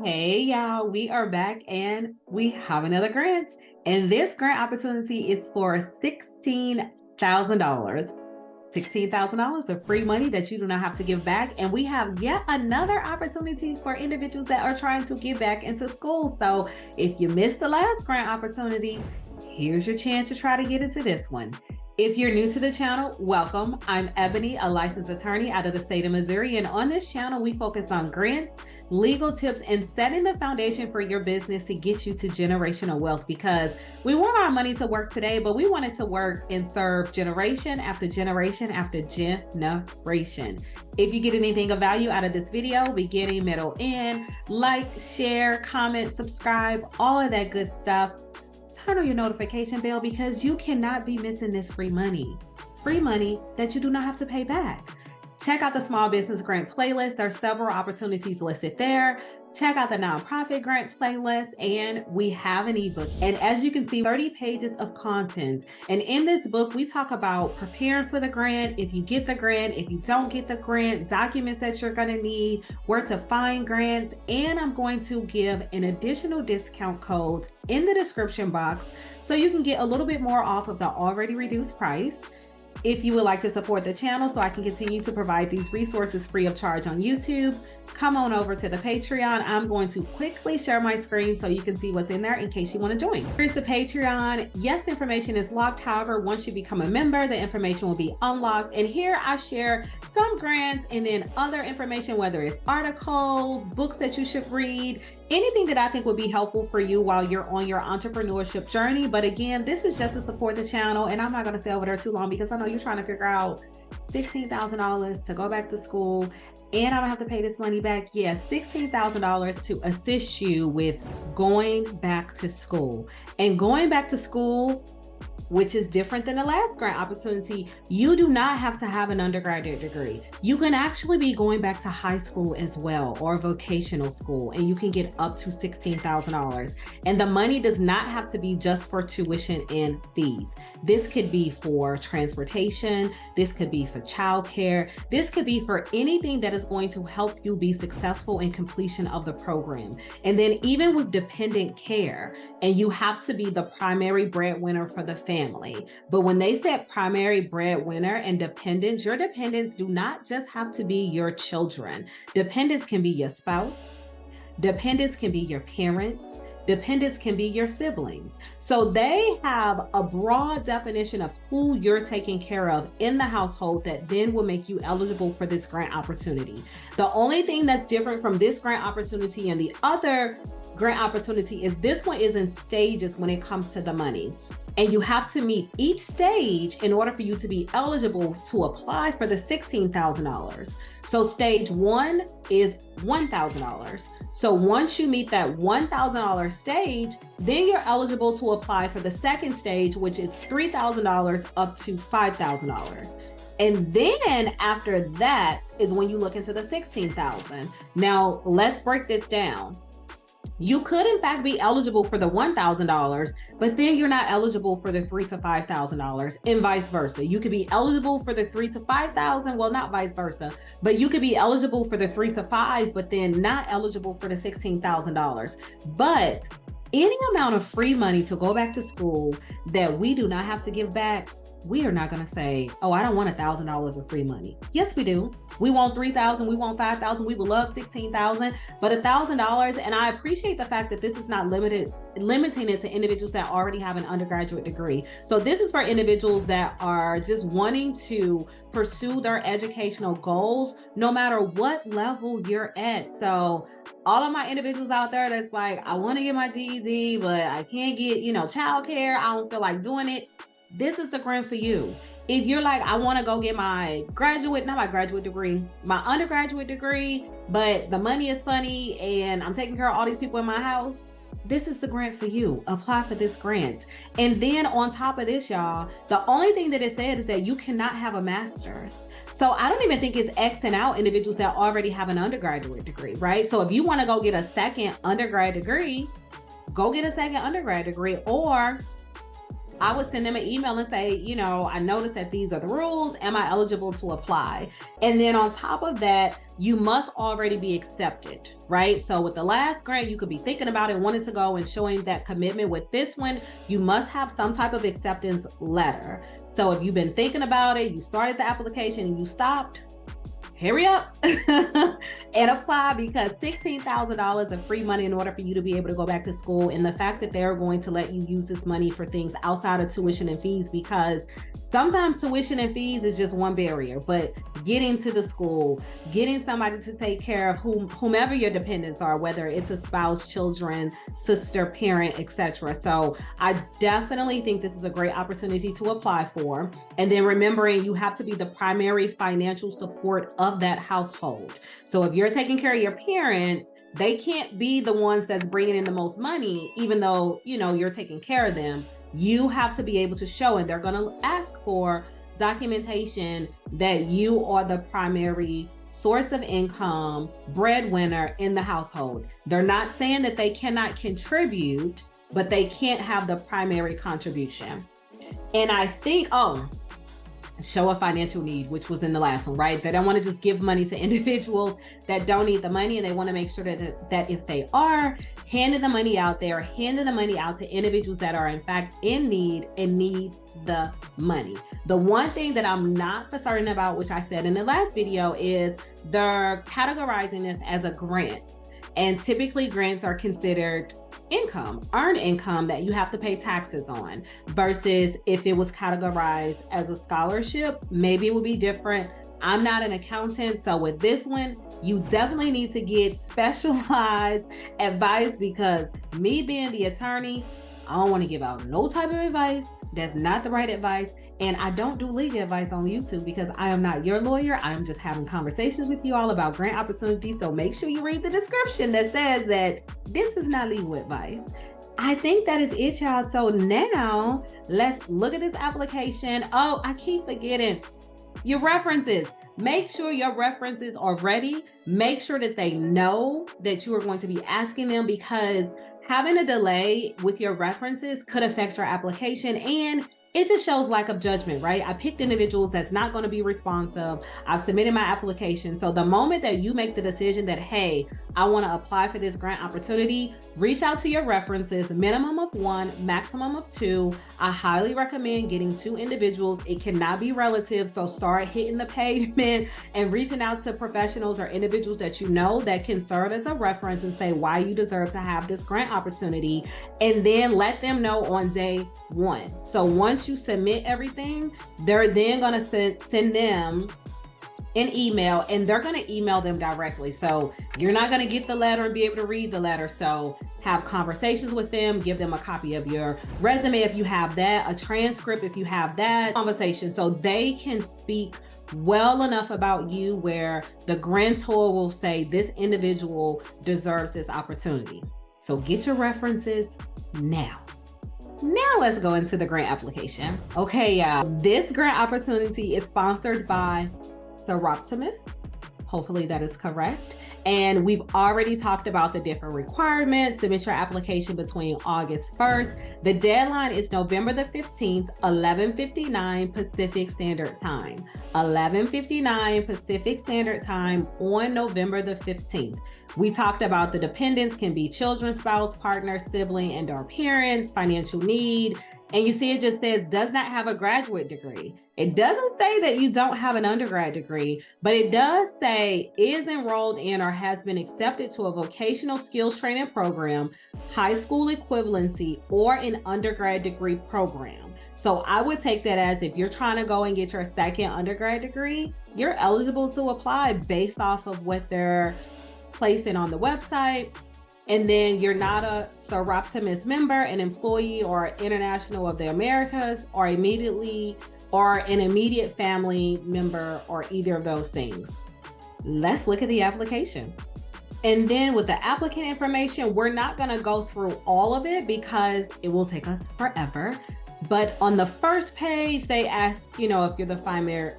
Hey y'all, we are back and we have another grant. And this grant opportunity is for $16,000. $16,000 of free money that you do not have to give back. And we have yet another opportunity for individuals that are trying to get back into school. So if you missed the last grant opportunity, here's your chance to try to get into this one. If you're new to the channel, welcome. I'm Ebony, a licensed attorney out of the state of Missouri. And on this channel, we focus on grants, legal tips, and setting the foundation for your business to get you to generational wealth, because we want our money to work today, but we want it to work and serve generation after generation after generation. If you get anything of value out of this video, beginning, middle, end, like, share, comment, subscribe, all of that good stuff. Turn on your notification bell because you cannot be missing this free money that you do not have to pay back. Check out the small business grant playlist. There are several opportunities listed there. Check out the nonprofit grant playlist, and we have an ebook. And as you can see, 30 pages of content. And in this book, we talk about preparing for the grant, if you get the grant, if you don't get the grant, documents that you're gonna need, where to find grants, and I'm going to give an additional discount code in the description box so you can get a little bit more off of the already reduced price. If you would like to support the channel so I can continue to provide these resources free of charge on YouTube, come on over to the Patreon. I'm going to quickly share my screen so you can see what's in there in case you want to join. Here's the Patreon. Yes, information is locked. However, once you become a member, the information will be unlocked. And here I share some grants and then other information, whether it's articles, books that you should read, anything that I think would be helpful for you while you're on your entrepreneurship journey. But again, this is just to support the channel, and I'm not going to stay over there too long because I know you're trying to figure out $16,000 to go back to school and I don't have to pay this money back. Yes, $16,000 to assist you with going back to school. And going back to school, which is different than the last grant opportunity, you do not have to have an undergraduate degree. You can actually be going back to high school as well, or vocational school, and you can get up to $16,000. And the money does not have to be just for tuition and fees. This could be for transportation, this could be for childcare, this could be for anything that is going to help you be successful in completion of the program. And then even with dependent care, and you have to be the primary breadwinner for the family. But when they said primary breadwinner and dependents, your dependents do not just have to be your children. Dependents can be your spouse. Dependents can be your parents. Dependents can be your siblings. So they have a broad definition of who you're taking care of in the household that then will make you eligible for this grant opportunity. The only thing that's different from this grant opportunity and the other grant opportunity is this one is in stages when it comes to the money. And you have to meet each stage in order for you to be eligible to apply for the $16,000. So stage one is $1,000. So once you meet that $1,000 stage, then you're eligible to apply for the second stage, which is $3,000 up to $5,000. And then after that is when you look into the $16,000. Now let's break this down. You could in fact be eligible for the $1,000, but then you're not eligible for the $3,000 to $5,000, and vice versa. You could be eligible for the $3,000 to $5,000, well, not vice versa, but you could be eligible for the $3,000 to $5,000, but then not eligible for the $16,000. But any amount of free money to go back to school that we do not have to give back, we are not going to say, oh, I don't want $1,000 of free money. Yes, we do. We want $3,000. We want $5,000. We would love $16,000, but $1,000. And I appreciate the fact that this is not limiting it to individuals that already have an undergraduate degree. So this is for individuals that are just wanting to pursue their educational goals, no matter what level you're at. So all of my individuals out there that's like, I want to get my GED, but I can't get, childcare. I don't feel like doing it. This is the grant for you. If you're like, I want to go get my undergraduate degree, but the money is funny and I'm taking care of all these people in my house, this is the grant for you. Apply for this grant. And then on top of this, y'all, the only thing that it said is that you cannot have a master's. So I don't even think it's Xing out individuals that already have an undergraduate degree, right? So if you want to go get a second undergrad degree, go get a second undergrad degree, or I would send them an email and say, you know, I noticed that these are the rules. Am I eligible to apply? And then on top of that, you must already be accepted, right? So with the last grant, you could be thinking about it, wanting to go and showing that commitment. With this one, you must have some type of acceptance letter. So if you've been thinking about it, you started the application and you stopped, hurry up and apply, because $16,000 of free money in order for you to be able to go back to school. And the fact that they're going to let you use this money for things outside of tuition and fees, because sometimes tuition and fees is just one barrier, but getting to the school, getting somebody to take care of whomever your dependents are, whether it's a spouse, children, sister, parent, etc. So I definitely think this is a great opportunity to apply for. And then remembering you have to be the primary financial support of that household. So if you're taking care of your parents, they can't be the ones that's bringing in the most money, even though, you know, you're taking care of them. You have to be able to show, and they're going to ask for documentation that you are the primary source of income, breadwinner in the household. They're not saying that they cannot contribute, but they can't have the primary contribution. And I think, show a financial need, which was in the last one, right? They don't want to just give money to individuals that don't need the money, and they want to make sure that if they are handing the money out, they are handing the money out to individuals that are in fact in need and need the money. The one thing that I'm not for certain about, which I said in the last video, is they're categorizing this as a grant. And typically grants are considered income, earned income that you have to pay taxes on, versus if it was categorized as a scholarship, maybe it would be different. I'm not an accountant, so with this one, you definitely need to get specialized advice, because me being the attorney, I don't want to give out no type of advice that's not the right advice. And I don't do legal advice on YouTube, because I am not your lawyer. I'm just having conversations with you all about grant opportunities. So make sure you read the description that says that this is not legal advice. I think that is it, y'all. So now let's look at this application. Oh, I keep forgetting your references. Make sure your references are ready. Make sure that they know that you are going to be asking them, because having a delay with your references could affect your application, and it just shows lack of judgment, right? I picked individuals that's not going to be responsive. I've submitted my application. So the moment that you make the decision that, hey, I want to apply for this grant opportunity, reach out to your references, minimum of 1, maximum of 2. I highly recommend getting 2 individuals. It cannot be relative. So start hitting the pavement and reaching out to professionals or individuals that you know that can serve as a reference and say why you deserve to have this grant opportunity. And then let them know on day 1. So once you submit everything, they're then going to send them an email, and they're going to email them directly. So you're not going to get the letter and be able to read the letter. So have conversations with them, give them a copy of your resume if you have that, a transcript if you have that conversation, so they can speak well enough about you where the grantor will say this individual deserves this opportunity. So get your references now. Now let's go into the grant application. Okay, y'all. This grant opportunity is sponsored by Seroptimus. Hopefully that is correct. And we've already talked about the different requirements. Submit your application between August 1st. The deadline is November the 15th, 11:59 Pacific Standard Time. 11:59 Pacific Standard Time on November the 15th. We talked about the dependents can be children, spouse, partner, sibling, and or parents, financial need. And you see, it just says does not have a graduate degree. It doesn't say that you don't have an undergrad degree, but it does say is enrolled in or has been accepted to a vocational skills training program, high school equivalency, or an undergrad degree program. So I would take that as if you're trying to go and get your second undergrad degree, you're eligible to apply based off of what they're placing on the website. And then you're not a Seroptimus member, an employee, or international of the Americas, or an immediate family member, or either of those things. Let's look at the application. And then with the applicant information, we're not going to go through all of it because it will take us forever. But on the first page, they ask, if you're the primary,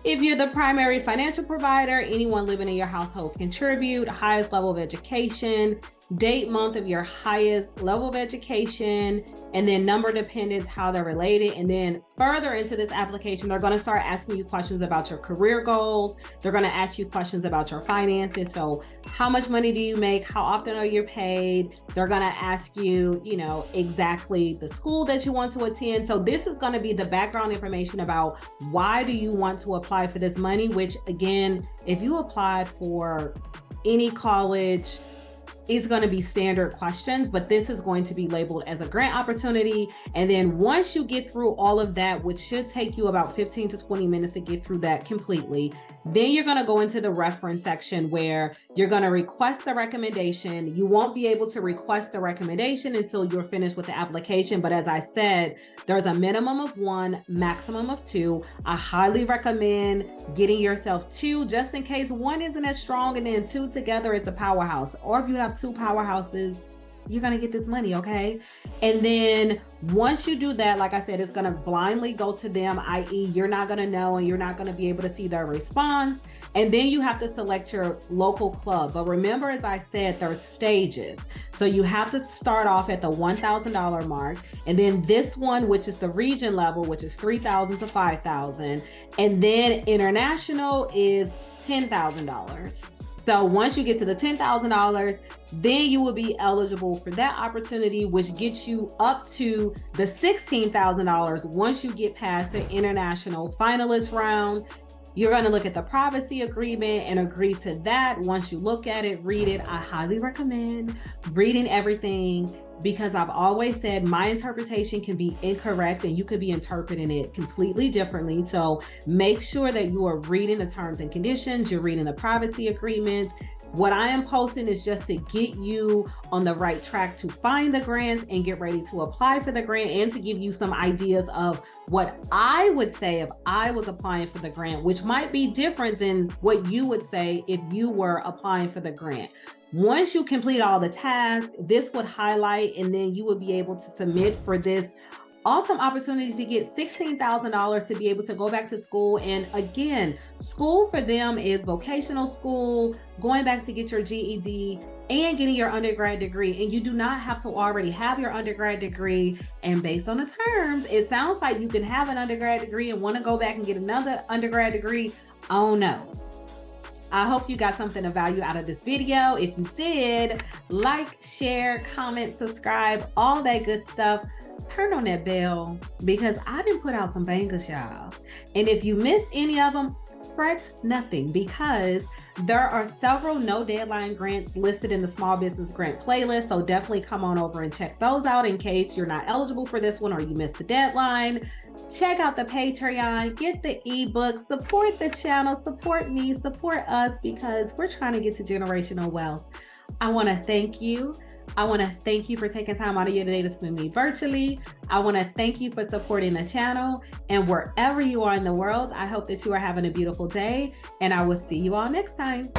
if you're the primary financial provider, anyone living in your household contribute, highest level of education, date, month of your highest level of education, and then number dependents, how they're related. And then further into this application, they're going to start asking you questions about your career goals. They're going to ask you questions about your finances. So how much money do you make? How often are you paid? They're going to ask you, exactly the school that you want to attend. So this is going to be the background information about why do you want to apply for this money, which again, if you applied for any college, it's going to be standard questions, but this is going to be labeled as a grant opportunity. And then once you get through all of that, which should take you about 15 to 20 minutes to get through that completely, then you're going to go into the reference section where you're going to request the recommendation. You won't be able to request the recommendation until you're finished with the application. But as I said, there's a minimum of 1, maximum of 2. I highly recommend getting yourself 2 just in case 1 isn't as strong, and then 2 together is a powerhouse. Or if you have 2 powerhouses, you're going to get this money, okay? And then once you do that, like I said, it's going to blindly go to them, i.e. you're not going to know and you're not going to be able to see their response. And then you have to select your local club. But remember, as I said, there's stages. So you have to start off at the $1,000 mark. And then this one, which is the region level, which is $3,000 to $5,000. And then international is $10,000. So once you get to the $10,000, then you will be eligible for that opportunity, which gets you up to the $16,000 once you get past the international finalist round. You're going to look at the privacy agreement and agree to that. Once you look at it, read it. I highly recommend reading everything, because I've always said my interpretation can be incorrect and you could be interpreting it completely differently. So make sure that you are reading the terms and conditions, you're reading the privacy agreements. What I am posting is just to get you on the right track to find the grants and get ready to apply for the grant, and to give you some ideas of what I would say if I was applying for the grant, which might be different than what you would say if you were applying for the grant. Once you complete all the tasks, this would highlight, and then you would be able to submit for this awesome opportunity to get $16,000 to be able to go back to school. And again, school for them is vocational school, going back to get your GED and getting your undergrad degree. And you do not have to already have your undergrad degree. And based on the terms, it sounds like you can have an undergrad degree and want to go back and get another undergrad degree. Oh no. I hope you got something of value out of this video. If you did, like, share, comment, subscribe, all that good stuff. Turn on that bell, because I didn't put out some bangers, y'all. And if you missed any of them, fret nothing, because there are several no deadline grants listed in the small business grant playlist. So definitely come on over and check those out in case you're not eligible for this one or you missed the deadline. Check out the Patreon, get the ebook, support the channel, support me, support us, because we're trying to get to generational wealth. I want to thank you. I want to thank you for taking time out of your day to swim me virtually. I want to thank you for supporting the channel. And wherever you are in the world, I hope that you are having a beautiful day, and I will see you all next time.